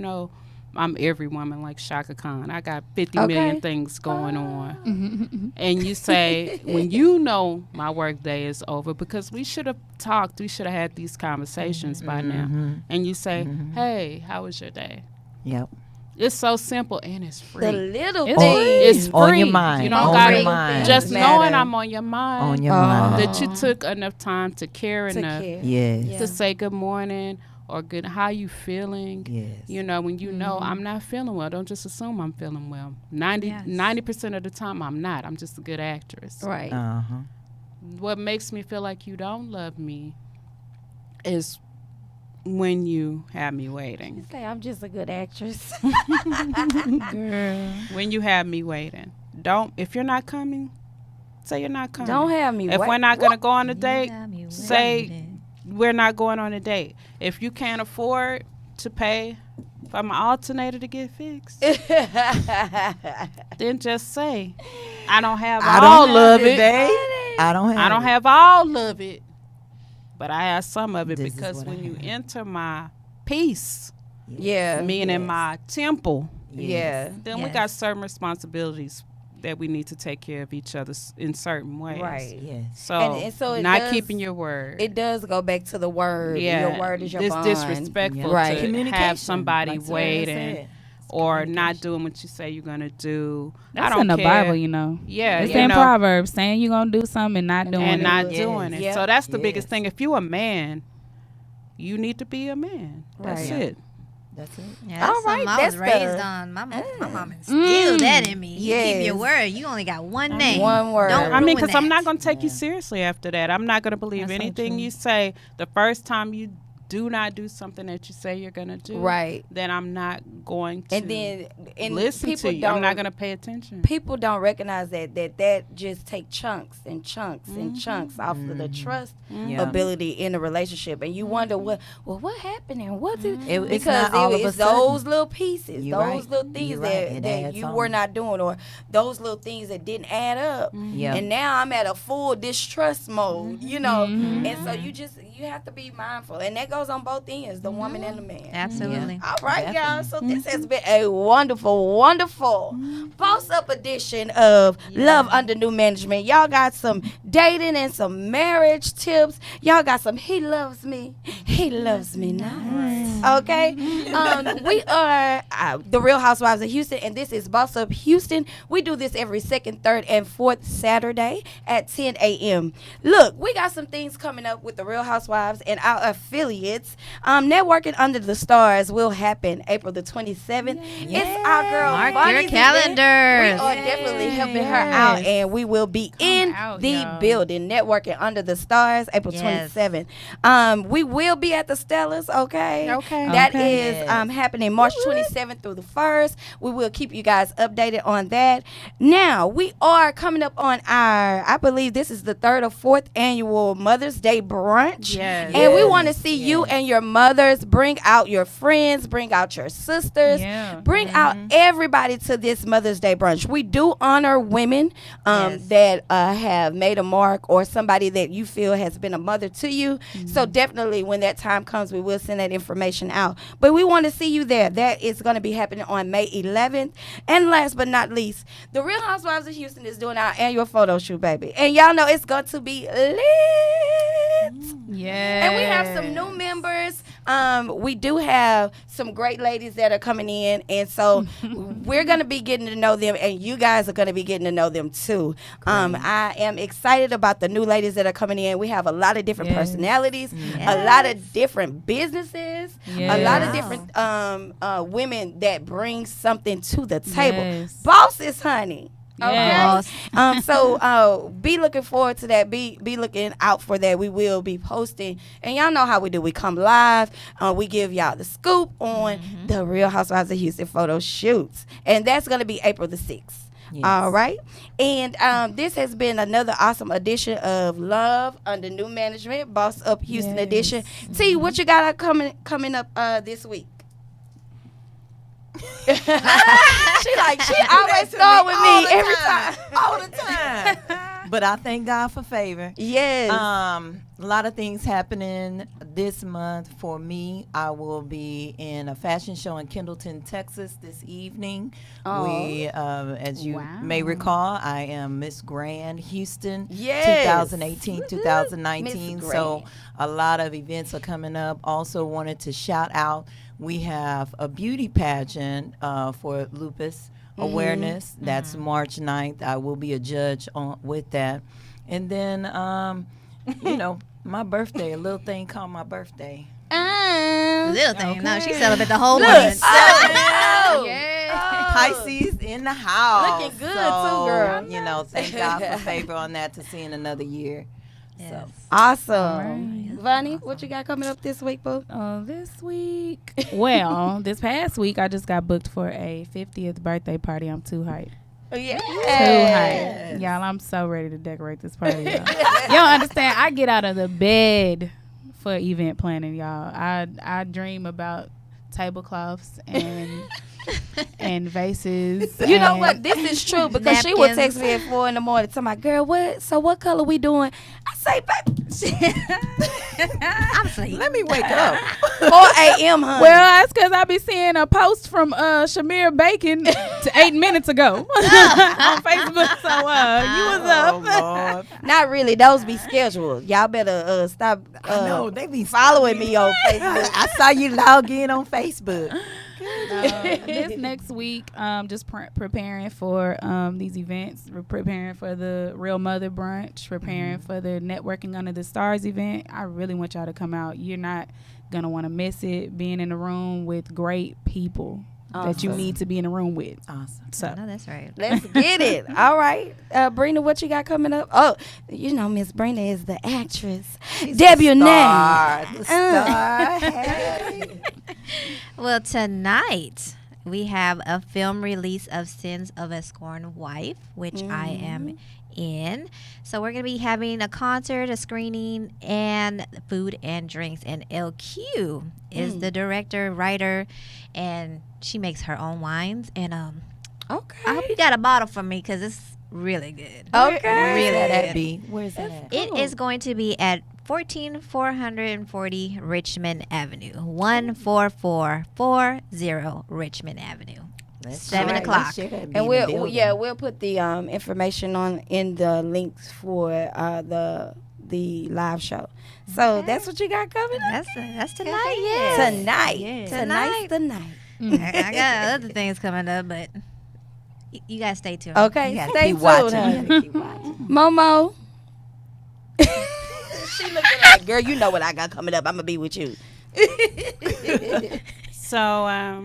I'm every woman like Shaka Khan. I got 50 million things going on. And you say, when you know my work day is over, because we should have talked, we should have had these conversations by now. And you say, hey, how was your day? Yep. It's so simple and it's free. The little It's things. free. It's free. On your mind. You don't On gotta your mind. just Matter. knowing I'm on your mind. On your mind. That you took enough time to care To enough care. Yes. Yeah. to say good morning or good, how you feeling? Yes. When you know I'm not feeling well, don't just assume I'm feeling well. 90% of the time I'm not. I'm just a good actress. Right. Uh-huh. What makes me feel like you don't love me is when you have me waiting. Say I'm just a good actress. Girl. When you have me waiting. If you're not coming, say you're not coming. Don't have me. If wait. we're not going to go on a date, got me say waiting. we're not going on a date. If you can't afford to pay for my alternator to get fixed, then just say, I don't have all of it. babe. I don't have I don't it. have all of it, but I have some of it, This is because what I when you have. enter my peace, Yeah. meaning my temple, Yeah. then we Yes. got certain responsibilities that we need to take care of each other in certain ways. Right. Yes. So, And so it not does- keeping your word. It does go back to the word. Yeah, Your word is your it's bond. disrespectful Right. to Communication. have somebody Like Sarah waiting said. or not doing what you say you're gonna do. That's I don't in the care. Bible, you know. Yeah, It's you in know, Proverbs saying you're going to do something and not doing and it. not Yes. doing it. Yep. So that's the biggest Yes. thing. If you're a man, you need to be a man. That's Right. it. That's it. Yeah, that's All right, something I that's was raised the- on. My mom instilled that in me. You keep your Yes. word. You only got one name. One word. Don't I mean, ruin because I'm that. not going to take you seriously after that. I'm not going to believe That's so anything true. you say the first time you do not do something that you say you're gonna do, Right. then I'm not going to And listen people to you. don't I'm not gonna pay attention. people don't recognize that just take chunks and chunks and chunks off of the trust Yeah. ability in a relationship, and you wonder what happened and what's it It's because not all of a it's sudden. those little pieces, You're those right. little things You're right. It that adds you on. were not doing, or those little things that didn't add up. Yeah. And now I'm at a full distrust mode, you know, and so you have to be mindful, and that goes on both ends, the woman and the man. Absolutely. All right, y'all. Definitely. So this has been a wonderful, wonderful boss up edition of Love Under New Management. Y'all got some dating and some marriage tips. Y'all got some he loves me not. Okay. We are the Real Housewives of Houston, and this is Boss Up Houston. We do this every second, third, and fourth Saturday at 10 a.m. Look, we got some things coming up with the Real Housewives and our affiliates. Networking Under the Stars will happen April the 27th. It's our girl Mark Bonnie's your event. calendars. We are definitely helping her out, and we will be in out, the y'all. building. Networking Under the Stars, April Yes. 27th. We will be at the Stellas, okay? Okay. That Okay. is happening March 27th through the 1st. We will keep you guys updated on that. Now, we are coming up on our, I believe this is the 3rd or 4th annual Mother's Day brunch. Yes. And we want to see you and your mothers. Bring out your friends, bring out your sisters, Yeah. bring out everybody to this Mother's Day brunch. We do honor women Yes. that have made a mark, or somebody that you feel has been a mother to you. So definitely when that time comes, we will send that information out. But we want to see you there. That is going to be happening on May 11th. And last but not least, the Real Housewives of Houston is doing our annual photo shoot, baby. And y'all know it's going to be lit. Yeah. And we have some new members. We do have some great ladies that are coming in, and so we're gonna be getting to know them, and you guys are gonna be getting to know them too. I am excited about the new ladies that are coming in. We have a lot of different Yes. personalities, a lot of different businesses, a lot of Yes. different women that bring something to the table. Yes. Bosses, honey. Okay. Yes. So be looking forward to that. Be looking out for that. We will be posting, and y'all know how we do. We come live. We give y'all the scoop on the Real Housewives of Houston photo shoots, and that's gonna be April the 6th. Yes. All right, and this has been another awesome edition of Love Under New Management, Boss Up Houston Yes. edition. T, what you got coming up this week? she always start with me every time. all the time. But I thank God for favor. Yes. A lot of things happening this month for me. I will be in a fashion show in Kendleton, Texas this evening. Oh. We, as you may recall, I am Miss Grand Houston Yes. 2018, 2019. Miss So Grand. a lot of events are coming up. Also wanted to shout out, we have a beauty pageant for lupus awareness. That's March 9th. I will be a judge with that. And then, you know, my birthday, a little thing called my birthday. Little thing. No, she celebrated the whole Look, month. oh, Yeah. Pisces in the house. Looking good, So, too, girl. You know, thank God for favor on that, to seeing another year. Yes. awesome. Vonnie, what you got coming up this week, boo? This week. Well, this past week I just got booked for a 50th birthday party. I'm too hyped. Yeah. Too hyped. Y'all, I'm so ready to decorate this party, y'all. You don't understand. I get out of the bed for event planning, y'all. I dream about tablecloths and vases. You know and- what? This is true because she would text Napkins. me at 4 in the morning. Tell my girl, what color we doing? I say, baby, I'm asleep. Let me wake up. 4 a.m., honey. Well, that's because I be seeing a post from Shamir Bacon 8 minutes ago on Facebook. So you was up. Oh, Lord. Not really. Those be scheduled. Y'all better stop I know, they be following me on Facebook. I saw you log in on Facebook. This next week, just preparing for these events. We're preparing for the Real Mother Brunch, preparing for the Networking Under the Stars event. I really want y'all to come out. You're not going to want to miss it. Being in the room with great people. that you need to be in a room with. Awesome. So No, that's right. Let's get it. All right. Brina, what you got coming up? Oh, you know, Miss Brina is the actress. Debut now. The star. Hey. Well, tonight we have a film release of Sins of a Scorned Wife, which I am in. So we're going to be having a concert, a screening, and food and drinks. And LQ is the director, writer, and she makes her own wines. And Okay. I hope you got a bottle for me because it's really good. Okay. Really Where's that good. be? Where's that at? It is going to be at 14440 Richmond Avenue. 14440 Richmond Avenue. 7 o'clock. And we'll put the information on in the links for the live show. So that's what you got coming up. That's tonight. Yeah. Tonight. Yeah. Tonight's the night. I got other things coming up, but you guys stay tuned. Okay, You gotta stay keep tuned. watching. honey. You gotta keep watching. Momo. She looking like, girl, you know what I got coming up. I'm gonna be with you. So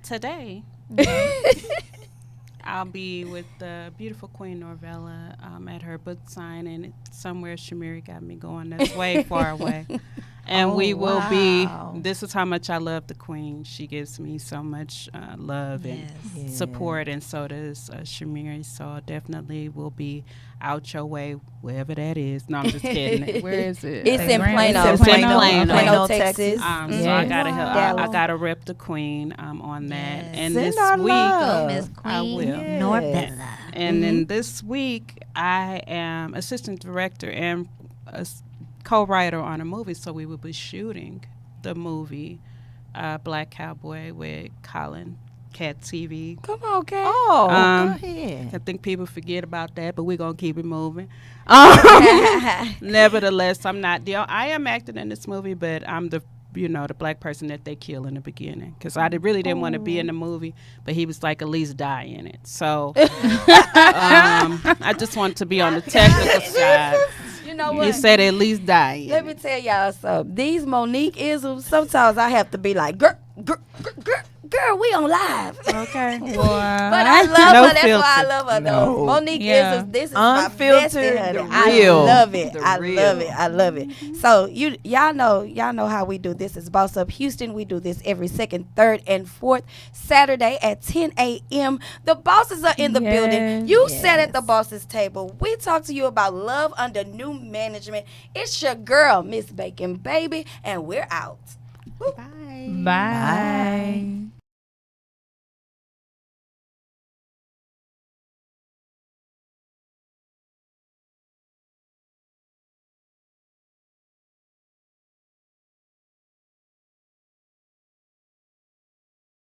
today I'll be with the beautiful Queen Norvella at her book signing. Somewhere Shamiri got me going. That's way far away. And we will wow. be, this is how much I love the Queen. She gives me so much love and support, and so does Shamiri. So definitely will be out your way, wherever that is. No, I'm just kidding. where is it? It's in Plano. It's in Plano. Plano, Texas. So Yeah. I gotta help. Dallas. I gotta rep the Queen on that. Yes. And Send this our week, love. Miss I Queen will. Norvella. and then this week, I am assistant director and a co-writer on a movie. So we will be shooting the movie Black Cowboy with Colin Cat TV. Come on, Kat. Oh, Um, go ahead. I think people forget about that, but we're gonna keep it moving. Nevertheless, I am acting in this movie, but I'm the black person that they kill in the beginning, because I really didn't want to be in the movie, but he was like, at least die in it. So I just want to be on the technical side. You know He what? said at least die in Let me it. tell y'all something. These Monique-isms, sometimes I have to be like, girl, we on live. Okay. But I love No her. That's why I filter. love her, No. though. Monique Yeah. isms, this is Unfiltered, my bestie, honey. the I real. love it. The I real. love it. I love it. So y'all know how we do this. It's Boss Up Houston. We do this every second, third, and fourth Saturday at 10 a.m. The bosses are in the building. You sat at the bosses table. We talk to you about love under new management. It's your girl, Miss Bacon Baby, and we're out. Bye. Bye.